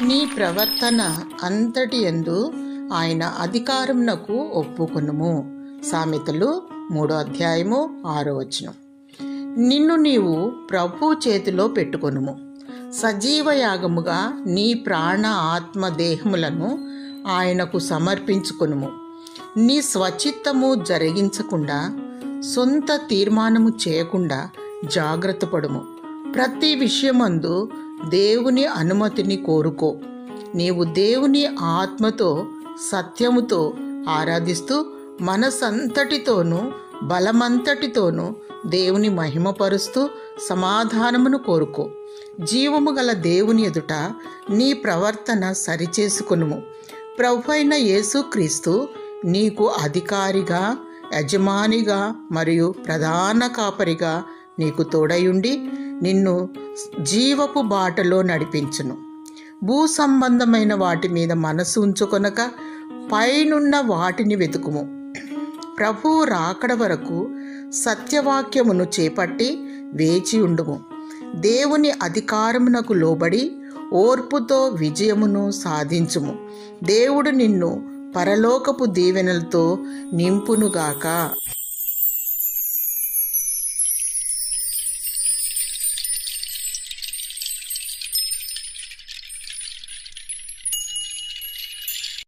నీ ప్రవర్తన అంతటి యందు ఆయన అధికారమునకు ఒప్పుకొనుము. సామెతలు 3:6. నిన్ను నీవు ప్రభు చేతిలో పెట్టుకొనుము. సజీవయాగముగా నీ ప్రాణ ఆత్మ దేహములను ఆయనకు సమర్పించుకొనుము. నీ స్వచిత్తము జరిగించకుండా, సొంత తీర్మానము చేయకుండా జాగ్రత్త పడుము. ప్రతి విషయమందు దేవుని అనుమతిని కోరుకో. నీవు దేవుని ఆత్మతో సత్యముతో ఆరాధిస్తూ మనసంతటితోనూ బలమంతటితోనూ దేవుని మహిమపరుస్తూ సమాధానమును కోరుకో. జీవము గల దేవుని ఎదుట నీ ప్రవర్తన సరిచేసుకొనుము. ప్రభువైన యేసుక్రీస్తు నీకు అధికారిగా, యజమానిగా మరియు ప్రధాన కాపరిగా నీకు తోడయుండి నిన్ను జీవపు బాటలో నడిపించును. భూ సంబంధమైన వాటి మీద మనసు ఉంచుకొనక పైనున్న వాటిని వెతుకుము. ప్రభువు రాకడ వరకు సత్యవాక్యమును చేపట్టి వేచి ఉండుము. దేవుని అధికారమునకు లోబడి ఓర్పుతో విజయమును సాధించుము. దేవుడు నిన్ను పరలోకపు దీవెనలతో నింపునుగాక.